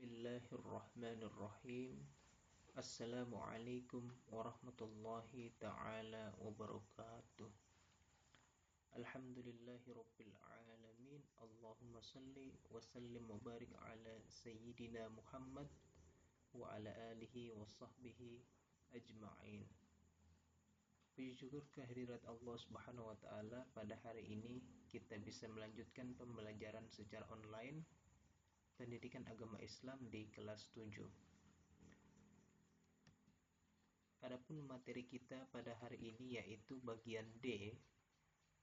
Bismillahirrahmanirrahim. Assalamualaikum warahmatullahi ta'ala wabarakatuh. Alhamdulillahi rabbil alamin. Allahumma salli wa sallim wa barik ala sayyidina Muhammad wa ala alihi wa sahbihi ajma'in. Puji syukur kehadirat Allah Subhanahu wa taala, pada hari ini kita bisa melanjutkan pembelajaran secara online pendidikan agama Islam di kelas 7. Adapun materi kita pada hari ini yaitu bagian D,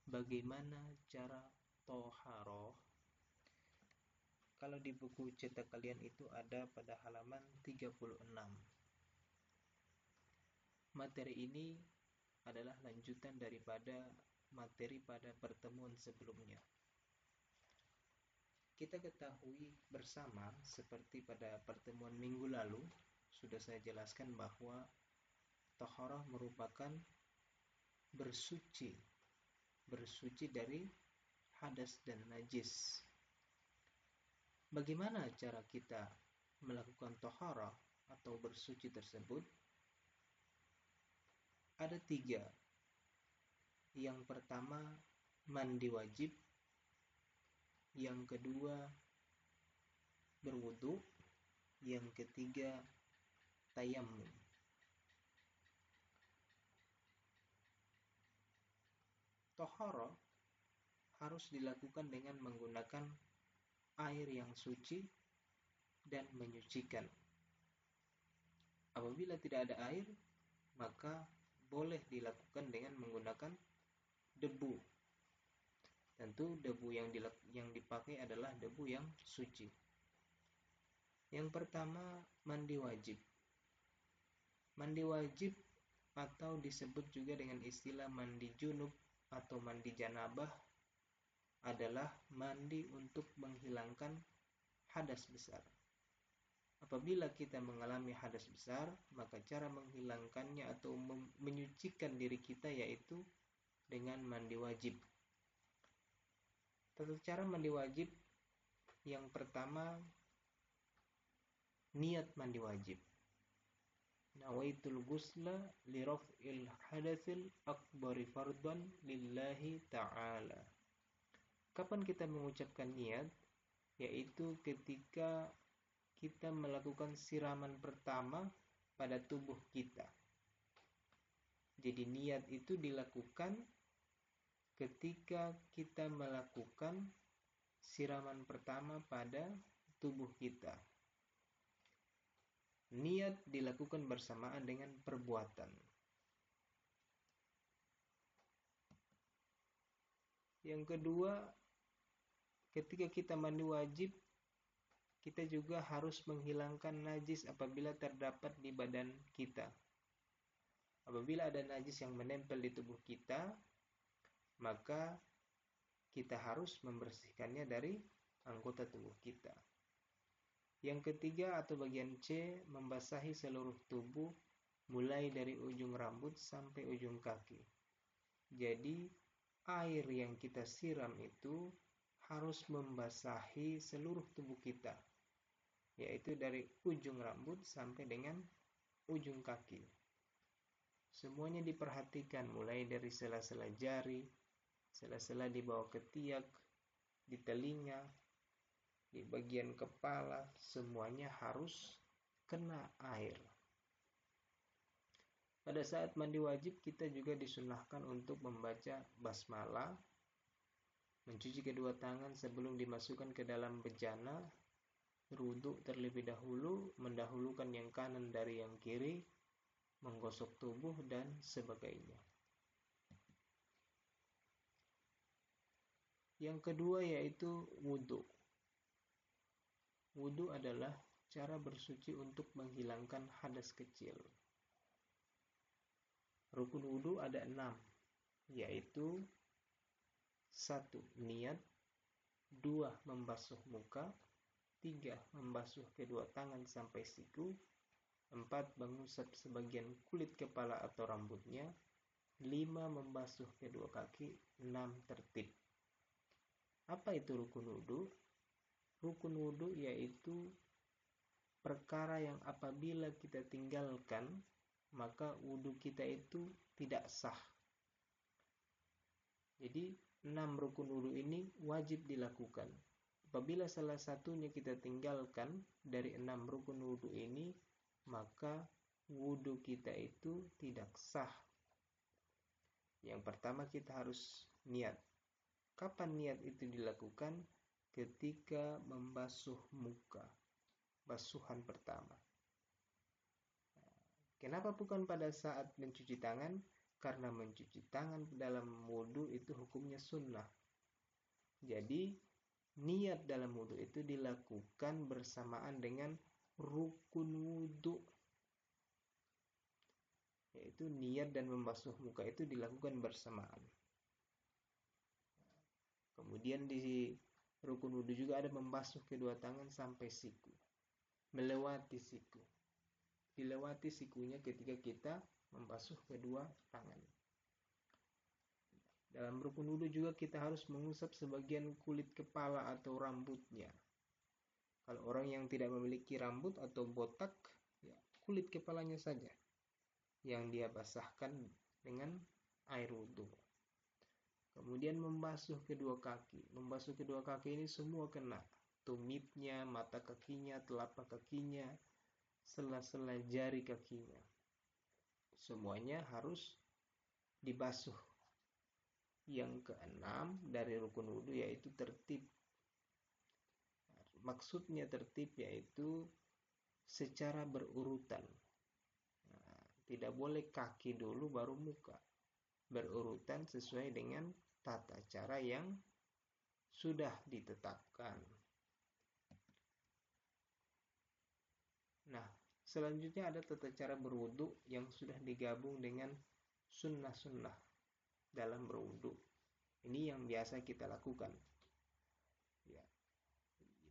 bagaimana cara toharoh. Kalau di buku cetak kalian itu ada pada halaman 36. Materi ini adalah lanjutan daripada materi pada pertemuan sebelumnya. Kita ketahui bersama, seperti pada pertemuan minggu lalu, sudah saya jelaskan bahwa taharah merupakan bersuci dari hadas dan najis. Bagaimana cara kita melakukan taharah atau bersuci tersebut? Ada 3. Yang pertama, mandi wajib. Yang kedua, berwudu. Yang ketiga, tayammum. Taharah harus dilakukan dengan menggunakan air yang suci dan menyucikan. Apabila tidak ada air, maka boleh dilakukan dengan menggunakan debu. Tentu debu yang dipakai adalah debu yang suci. Yang pertama, mandi wajib. Mandi wajib atau disebut juga dengan istilah mandi junub atau mandi janabah adalah mandi untuk menghilangkan hadas besar. Apabila kita mengalami hadas besar, maka cara menghilangkannya atau menyucikan diri kita yaitu dengan mandi wajib. Tata cara mandi wajib, yang pertama, niat mandi wajib. Nawaitul ghusla li raf'il hadatsil akbari fardan lillahi ta'ala. Kapan kita mengucapkan niat? Yaitu ketika kita melakukan siraman pertama pada tubuh kita. Jadi niat itu dilakukan ketika kita melakukan siraman pertama pada tubuh kita. Niat dilakukan bersamaan dengan perbuatan. Yang kedua, ketika kita mandi wajib, kita juga harus menghilangkan najis apabila terdapat di badan kita. Apabila ada najis yang menempel di tubuh kita, maka kita harus membersihkannya dari anggota tubuh kita. Yang ketiga atau bagian C, membasahi seluruh tubuh mulai dari ujung rambut sampai ujung kaki. Jadi air yang kita siram itu harus membasahi seluruh tubuh kita, yaitu dari ujung rambut sampai dengan ujung kaki. Semuanya diperhatikan mulai dari sela-sela jari, sela-sela di bawah ketiak, di telinga, di bagian kepala, semuanya harus kena air. Pada saat mandi wajib, kita juga disunahkan untuk membaca basmalah, mencuci kedua tangan sebelum dimasukkan ke dalam bejana, berwudu terlebih dahulu, mendahulukan yang kanan dari yang kiri, menggosok tubuh, dan sebagainya. Yang kedua yaitu wudu. Wudu adalah cara bersuci untuk menghilangkan hadas kecil. Rukun wudu ada 6, yaitu 1. Niat, 2. Membasuh muka, 3. Membasuh kedua tangan sampai siku, 4. Mengusap sebagian kulit kepala atau rambutnya, 5. Membasuh kedua kaki, 6. Tertib. Apa itu rukun wudu? Rukun wudu yaitu perkara yang apabila kita tinggalkan, maka wudhu kita itu tidak sah. Jadi 6 rukun wudhu ini wajib dilakukan. Apabila salah satunya kita tinggalkan dari 6 rukun wudhu ini, maka wudhu kita itu tidak sah. Yang pertama kita harus niat. Kapan niat itu dilakukan? Ketika membasuh muka. Basuhan pertama. Kenapa bukan pada saat mencuci tangan? Karena mencuci tangan dalam wudhu itu hukumnya sunnah. Jadi niat dalam wudhu itu dilakukan bersamaan dengan rukun wudhu. Yaitu niat dan membasuh muka itu dilakukan bersamaan. Kemudian di rukun wudhu juga ada membasuh kedua tangan sampai siku. Melewati siku. Dilewati sikunya ketika kita membasuh kedua tangan. Dalam rukun wudhu juga kita harus mengusap sebagian kulit kepala atau rambutnya. Kalau orang yang tidak memiliki rambut atau botak, ya, kulit kepalanya saja yang dia basahkan dengan air wudhu. Kemudian membasuh kedua kaki. Membasuh kedua kaki ini semua kena. Tumitnya, mata kakinya, telapak kakinya, sela-sela jari kakinya. Semuanya harus dibasuh. Yang keenam dari rukun wudhu yaitu tertib. Maksudnya tertib yaitu secara berurutan. Tidak boleh kaki dulu baru muka. Berurutan sesuai dengan tata cara yang sudah ditetapkan. Nah, selanjutnya ada tata cara berwudu yang sudah digabung dengan sunnah-sunnah dalam berwudu. Ini yang biasa kita lakukan. Ya.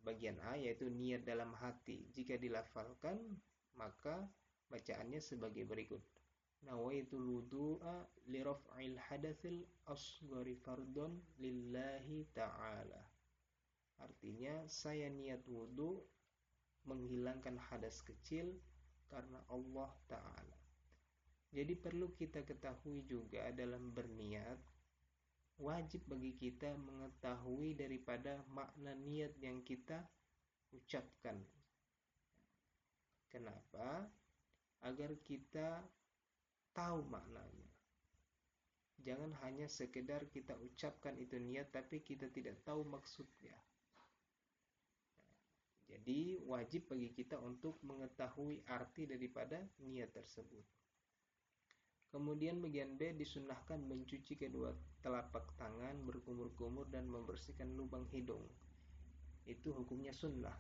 Bagian A yaitu niat dalam hati. Jika dilafalkan, maka bacaannya sebagai berikut. Nawaitul wudu'a li raf'il hadatsil asghari fardun lillahi ta'ala. Artinya saya niat wudu menghilangkan hadas kecil karena Allah Ta'ala. Jadi perlu kita ketahui juga dalam berniat, wajib bagi kita mengetahui daripada makna niat yang kita ucapkan. Kenapa? Agar kita tahu maknanya. Jangan hanya sekedar kita ucapkan itu niat tapi kita tidak tahu maksudnya. Jadi wajib bagi kita untuk mengetahui arti daripada niat tersebut. Kemudian bagian B disunnahkan mencuci kedua telapak tangan, berkumur-kumur dan membersihkan lubang hidung. Itu hukumnya sunnah.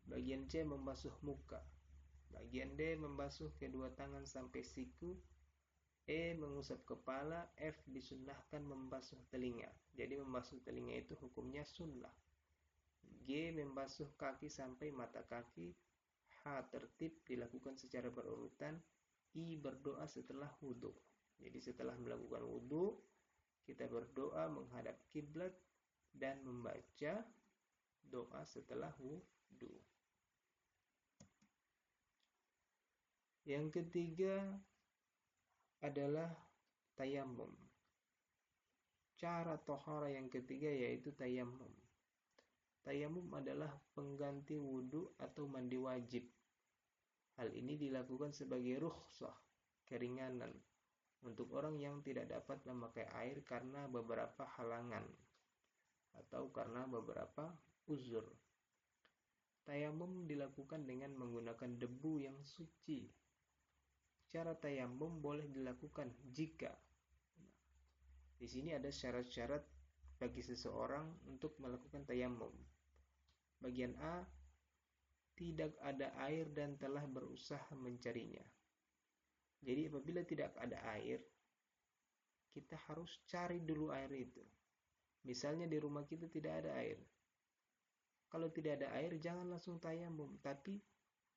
Bagian C membasuh muka. Bagian D membasuh kedua tangan sampai siku. E mengusap kepala. F disunnahkan membasuh telinga. Jadi membasuh telinga itu hukumnya sunnah. G membasuh kaki sampai mata kaki. H tertib dilakukan secara berurutan. I berdoa setelah wudhu. Jadi setelah melakukan wudhu, kita berdoa menghadap kiblat dan membaca doa setelah wudhu. Yang ketiga adalah tayammum. Cara tohara yang ketiga yaitu tayammum. Tayammum adalah pengganti wudhu atau mandi wajib. Hal ini dilakukan sebagai rukhsah, keringanan, untuk orang yang tidak dapat memakai air karena beberapa halangan atau karena beberapa uzur. Tayammum dilakukan dengan menggunakan debu yang suci. Cara tayammum boleh dilakukan jika di sini ada syarat-syarat bagi seseorang untuk melakukan tayammum. Bagian A, tidak ada air dan telah berusaha mencarinya. Jadi apabila tidak ada air, kita harus cari dulu air itu. Misalnya di rumah kita tidak ada air. Kalau tidak ada air, jangan langsung tayammum, tapi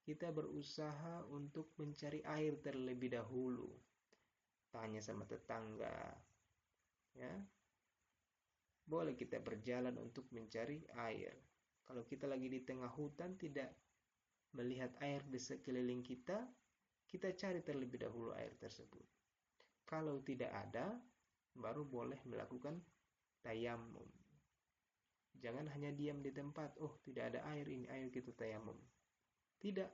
kita berusaha untuk mencari air terlebih dahulu. Tanya sama tetangga. Ya. Boleh kita berjalan untuk mencari air. Kalau kita lagi di tengah hutan tidak melihat air di sekeliling kita, kita cari terlebih dahulu air tersebut. Kalau tidak ada, baru boleh melakukan tayamum. Jangan hanya diam di tempat, oh tidak ada air, ini air kita tayamum. Tidak,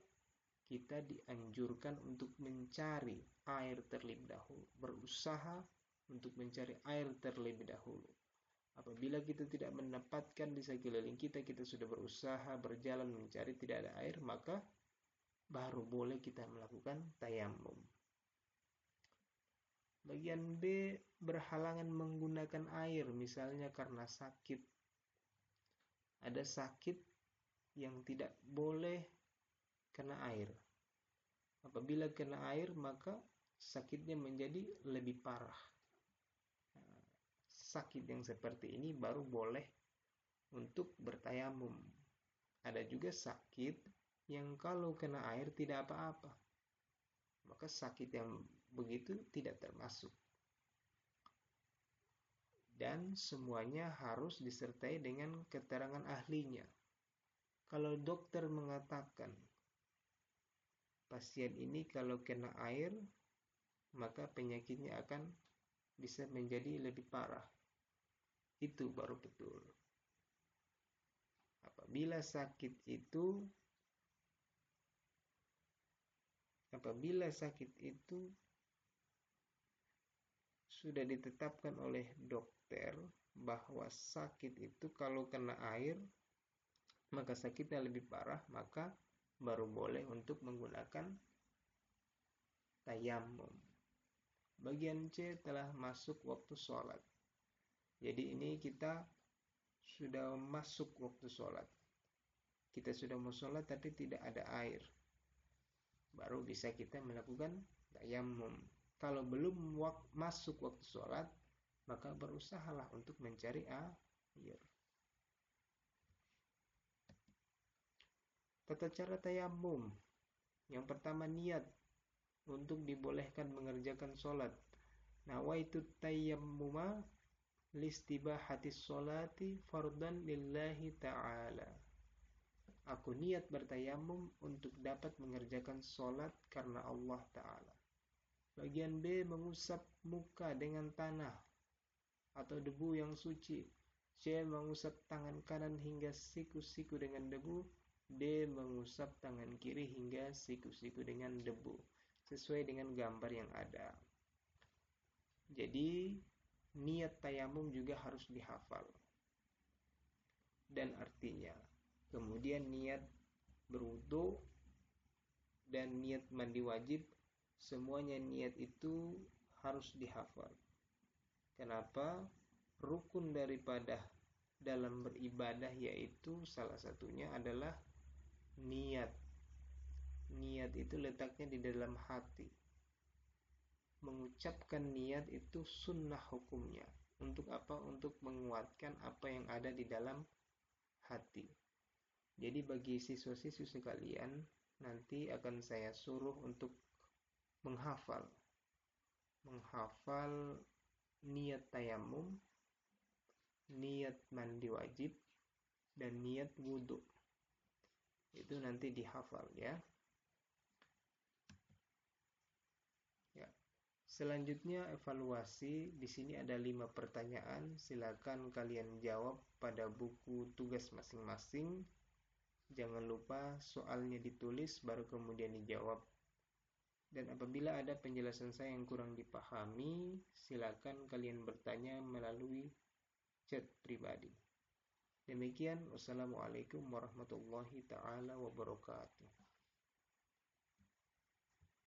kita dianjurkan untuk mencari air terlebih dahulu, berusaha untuk mencari air terlebih dahulu. Apabila kita tidak mendapatkan di sekeliling kita, kita sudah berusaha berjalan mencari tidak ada air, maka baru boleh kita melakukan tayamum. Bagian B, berhalangan menggunakan air, misalnya karena sakit. Ada sakit yang tidak boleh kena air. Apabila kena air, maka sakitnya menjadi lebih parah. Sakit yang seperti ini baru boleh untuk bertayamum. Ada juga sakit yang kalau kena air tidak apa-apa, maka sakit yang begitu tidak termasuk. Dan semuanya harus disertai dengan keterangan ahlinya. Kalau dokter mengatakan pasien ini kalau kena air, maka penyakitnya akan bisa menjadi lebih parah. Itu baru betul. Apabila sakit itu sudah ditetapkan oleh dokter bahwa sakit itu kalau kena air maka sakitnya lebih parah, maka baru boleh untuk menggunakan tayamum. Bagian C, telah masuk waktu sholat. Jadi ini kita sudah masuk waktu sholat. Kita sudah mau sholat tapi tidak ada air, baru bisa kita melakukan tayamum. Kalau belum masuk waktu sholat, maka berusahalah untuk mencari air. Tata cara tayamum. Yang pertama, niat untuk dibolehkan mengerjakan sholat. Nawaitu tayammuma listibahati sholati fardan lillahi ta'ala. Aku niat bertayamum untuk dapat mengerjakan sholat karena Allah Ta'ala. Bagian B, mengusap muka dengan tanah atau debu yang suci. C, mengusap tangan kanan hingga siku-siku dengan debu. D, mengusap tangan kiri hingga siku-siku dengan debu, sesuai dengan gambar yang ada. Jadi niat tayamum juga harus dihafal dan artinya. Kemudian niat berwudu dan niat mandi wajib, semuanya niat itu harus dihafal. Kenapa? Rukun daripada dalam beribadah yaitu salah satunya adalah niat. Niat itu letaknya di dalam hati. Mengucapkan niat itu sunnah hukumnya. Untuk apa? Untuk menguatkan apa yang ada di dalam hati. Jadi bagi siswa-siswi sekalian, nanti akan saya suruh untuk menghafal niat tayamum, niat mandi wajib, dan niat wudhu. Itu nanti dihafal ya. Selanjutnya evaluasi. Di sini ada 5 pertanyaan. Silakan kalian jawab pada buku tugas masing-masing. Jangan lupa soalnya ditulis baru kemudian dijawab. Dan apabila ada penjelasan saya yang kurang dipahami, silakan kalian bertanya melalui chat pribadi. Demikian, wassalamualaikum warahmatullahi taala wabarakatuh.